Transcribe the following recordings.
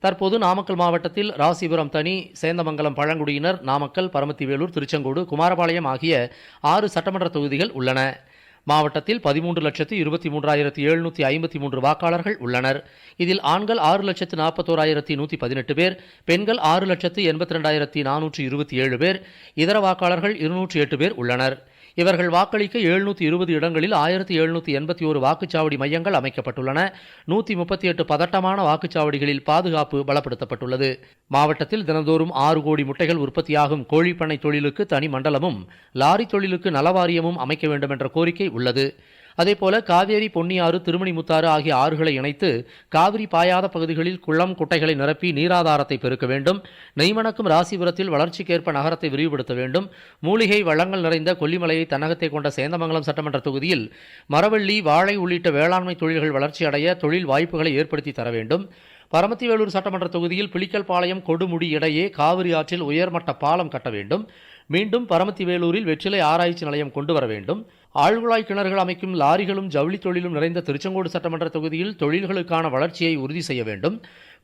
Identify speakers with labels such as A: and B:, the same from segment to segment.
A: தற்போது நாமக்கல் மாவட்டத்தில் ராசிபுரம் தனி, சேந்தமங்கலம் பழங்குடியினர், நாமக்கல், பரமத்திவேலூர், திருச்செங்கோடு, குமாரபாளையம் ஆகிய 6 சட்டமன்ற தொகுதிகள் உள்ளன. மாவட்டத்தில் 13,23,753 வாக்காளர்கள் உள்ளனர். இதில் ஆண்கள் 6,41,118 பேர், பெண்கள் 6,82,427 பேர், இதர வாக்காளர்கள் 208 பேர் உள்ளனர். இவர்கள் வாக்களிக்க 720 இடங்களில் 1781 வாக்குச்சாவடி மையங்கள் அமைக்கப்பட்டுள்ளன. 138 பதட்டமான வாக்குச்சாவடிகளில் பாதுகாப்பு பலப்படுத்தப்பட்டுள்ளது. மாவட்டத்தில் தினந்தோறும் 6 கோடி முட்டைகள் உற்பத்தியாகும் கோழிப்பண்ணை தொழிலுக்கு தனி மண்டலமும், லாரி தொழிலுக்கு நலவாரியமும் அமைக்க வேண்டும் என்ற கோரிக்கை உள்ளது. அதேபோல காவேரி, பொன்னியாறு, திருமணிமுத்தாறு ஆகிய ஆறுகளை இணைத்து காவிரி பாயாத பகுதிகளில் குளம், குட்டைகளை நிரப்பி நீராதாரத்தை பெருக்க வேண்டும். நெய்மணக்கும் ராசிபுரத்தில் வளர்ச்சிக்கேற்ப நகரத்தை விரிவுபடுத்த வேண்டும். மூலிகை வளங்கள் நிறைந்த கொல்லிமலையை தன்னகத்தை கொண்ட சேந்தமங்கலம் சட்டமன்ற தொகுதியில் மரவள்ளி, வாழை உள்ளிட்ட வேளாண்மை தொழில்கள் வளர்ச்சியடைய தொழில் வாய்ப்புகளை ஏற்படுத்தி தர வேண்டும். பரமத்திவேலூர் சட்டமன்ற தொகுதியில் பிளிக்கல்பாளையம், கொடுமுடி இடையே காவிரி ஆற்றில் உயர்மட்ட பாலம் கட்ட வேண்டும். மீண்டும் பரமத்திவேலூரில் வெற்றிலை ஆராய்ச்சி நிலையம் கொண்டு வர வேண்டும். ஆழ்குழாய் கிணறுகள் அமைக்கும் லாரிகளும் ஜவுளி தொழிலும் நிறைந்த திருச்செங்கோடு சட்டமன்ற தொகுதியில் தொழில்களுக்கான வளர்ச்சியை உறுதி செய்ய வேண்டும்.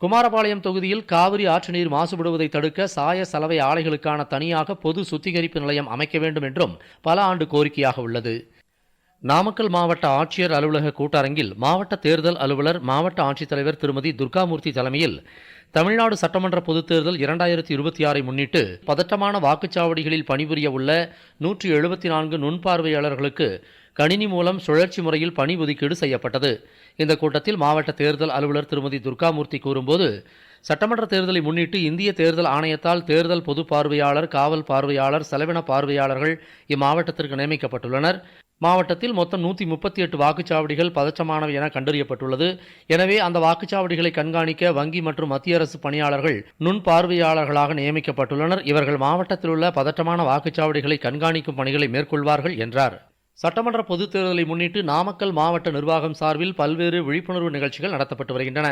A: குமாரபாளையம் தொகுதியில் காவிரி ஆற்று நீர் மாசுபடுவதை தடுக்க சாய சலவை ஆலைகளுக்கான தனியாக பொது சுத்திகரிப்பு நிலையம் அமைக்க வேண்டும் என்றும் பல ஆண்டு கோரிக்கையாக உள்ளது. நாமக்கல் மாவட்ட ஆட்சியர் அலுவலக கூட்டரங்கில் மாவட்ட தேர்தல் அலுவலர், மாவட்ட ஆட்சித்தலைவர் திருமதி துர்காமூர்த்தி தலைமையில் தமிழ்நாடு சட்டமன்ற பொதுத் தேர்தல் 2026 முன்னிட்டு பதட்டமான வாக்குச்சாவடிகளில் பணிபுரிய உள்ள 174 நுண்பார்வையாளர்களுக்கு கணினி மூலம் சுழற்சி முறையில் பணி ஒதுக்கீடு செய்யப்பட்டது. இந்த கூட்டத்தில் மாவட்ட தேர்தல் அலுவலர் திருமதி துர்காமூர்த்தி கூறும்போது, சட்டமன்ற தேர்தலை முன்னிட்டு இந்திய தேர்தல் ஆணையத்தால் தேர்தல் பொது பார்வையாளர், காவல் பார்வையாளர், செலவின பார்வையாளர்கள் இம்மாவட்டத்திற்கு நியமிக்கப்பட்டுள்ளனர். மாவட்டத்தில் மொத்தம் 138 வாக்குச்சாவடிகள் பதற்றமானவை என கண்டறியப்பட்டுள்ளது. எனவே அந்த வாக்குச்சாவடிகளை கண்காணிக்க வங்கி மற்றும் மத்திய அரசு பணியாளர்கள் நுண்பார்வையாளர்களாக நியமிக்கப்பட்டுள்ளனர். இவர்கள் மாவட்டத்தில் உள்ள பதற்றமான வாக்குச்சாவடிகளை கண்காணிக்கும் பணிகளை மேற்கொள்வார்கள் என்றார். சட்டமன்ற பொதுத் தேர்தலை முன்னிட்டு நாமக்கல் மாவட்ட நிர்வாகம் சார்பில் பல்வேறு விழிப்புணர்வு நிகழ்ச்சிகள் நடத்தப்பட்டு வருகின்றன.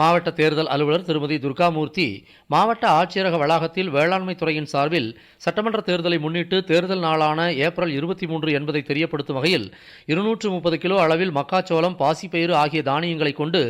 A: மாவட்ட தேர்தல் அலுவலர் திருமதி துர்காமூர்த்தி மாவட்ட ஆட்சியரக வளாகத்தில் வேளாண்மை துறையின் சார்பில் சட்டமன்ற தேர்தலை முன்னிட்டு தேர்தல் நாளான ஏப்ரல் 23 என்பதை தெரியப்படுத்தும் வகையில் 230 கிலோ அளவில் மக்காச்சோளம், பாசிப்பயிறு ஆகிய தானியங்களை கொண்டு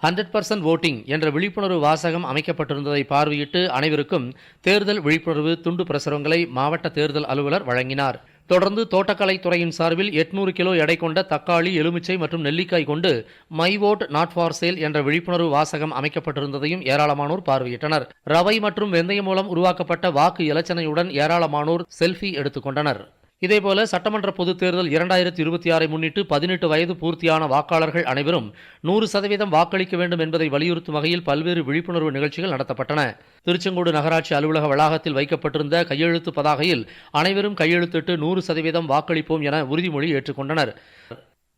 A: 100% வோட்டிங் என்ற விழிப்புணர்வு வாசகம் அமைக்கப்பட்டிருந்ததை பார்வையிட்டு அனைவருக்கும் தேர்தல் விழிப்புணர்வு துண்டு பிரசுரங்களை மாவட்ட தேர்தல் அலுவலர் வழங்கினார். தொடர்ந்து தோட்டக்கலை துறையின் சார்பில் 800 கிலோ எடை கொண்ட தக்காளி, எலுமிச்சை மற்றும் நெல்லிக்காய் கொண்டு my vote not for sale என்ற விழிப்புணர்வு வாசகம் அமைக்கப்பட்டிருந்ததையும் ஏராளமானோர் பார்வையிட்டனர். ரவை மற்றும் வெந்தயம் மூலம் உருவாக்கப்பட்ட வாக்கு இலச்சனையுடன் ஏராளமானோர் செல்ஃபி எடுத்துக்கொண்டனர். இதேபோல சட்டமன்ற பொதுத் தேர்தல் 2026 முன்னிட்டு 18 வயது பூர்த்தியான வாக்காளர்கள் அனைவரும் 100% வாக்களிக்க வேண்டும் என்பதை வலியுறுத்தும் வகையில் பல்வேறு விழிப்புணர்வு நிகழ்ச்சிகள் நடத்தப்பட்டன. திருச்செங்கோடு நகராட்சி அலுவலக வளாகத்தில் வைக்கப்பட்டிருந்த கையெழுத்து பதாகையில் அனைவரும் கையெழுத்திட்டு 100% வாக்களிப்போம் என உறுதிமொழி ஏற்றுக்கொண்டனர்.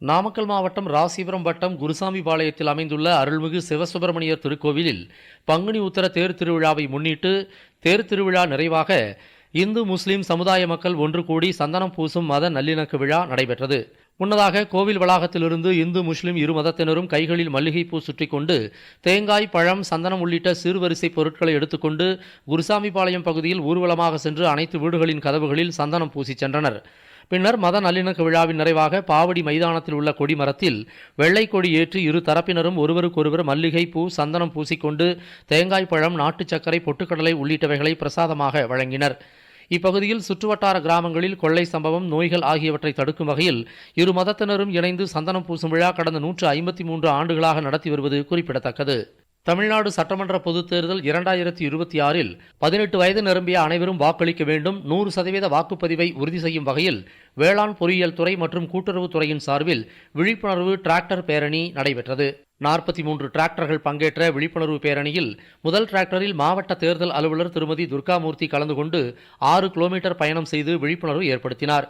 A: நாமக்கல் மாவட்டம் ராசிபுரம் வட்டம் குருசாமிபாளையத்தில் அமைந்துள்ள அருள்மிகு சிவசுப்பிரமணியர் திருக்கோவிலில் பங்குனி உத்தர தேர் திருவிழாவை முன்னிட்டு தேர் திருவிழா நிறைவாக இந்து முஸ்லிம் சமுதாய மக்கள் ஒன்று கூடி சந்தனம் பூசும் மத நல்லிணக்க விழா நடைபெற்றது. முன்னதாக கோவில் வளாகத்திலிருந்து இந்து முஸ்லிம் இரு மதத்தினரும் கைகளில் மல்லிகைப்பூ சுற்றிக் கொண்டு தேங்காய், பழம், சந்தனம் உள்ளிட்ட சிறுவரிசை பொருட்களை எடுத்துக்கொண்டு குருசாமிபாளையம் பகுதியில் ஊர்வலமாக சென்று அனைத்து வீடுகளின் கதவுகளில் சந்தனம் பூசி சென்றனர். பின்னர் மத நல்லிணக்க விழாவின் நிறைவாக பாவடி மைதானத்தில் உள்ள கொடிமரத்தில் வெள்ளை கொடி ஏற்றி இரு தரப்பினரும் ஒருவருக்கொருவர் மல்லிகை பூ, சந்தனம் பூசிக்கொண்டு தேங்காய், பழம், நாட்டு சர்க்கரை, பொட்டுக்கடலை உள்ளிட்டவைகளை பிரசாதமாக வழங்கினர். இப்பகுதியில் சுற்றுவட்டார கிராமங்களில் கொள்ளை சம்பவம், நோய்கள் ஆகியவற்றை தடுக்கும் வகையில் இரு மதத்தினரும் இணைந்து சந்தனம் பூசும் விழா கடந்த 153 ஆண்டுகளாக நடத்தி வருவது குறிப்பிடத்தக்கது. தமிழ்நாடு சட்டமன்ற பொதுத் தேர்தல் 2026 18 வயது நிரம்பிய அனைவரும் வாக்களிக்க வேண்டும். 100% வாக்குப்பதிவை உறுதி செய்யும் வகையில் வேளாண் பொறியியல் துறை மற்றும் கூட்டுறவுத்துறையின் சார்பில் விழிப்புணர்வு டிராக்டர் பேரணி நடைபெற்றது. 43 டிராக்டர்கள் பங்கேற்ற விழிப்புணர்வு பேரணியில் முதல் டிராக்டரில் மாவட்ட தேர்தல் அலுவலர் திருமதி துர்காமூர்த்தி கலந்து கொண்டு 6 கிலோமீட்டர் பயணம் செய்து விழிப்புணர்வு ஏற்படுத்தினார்.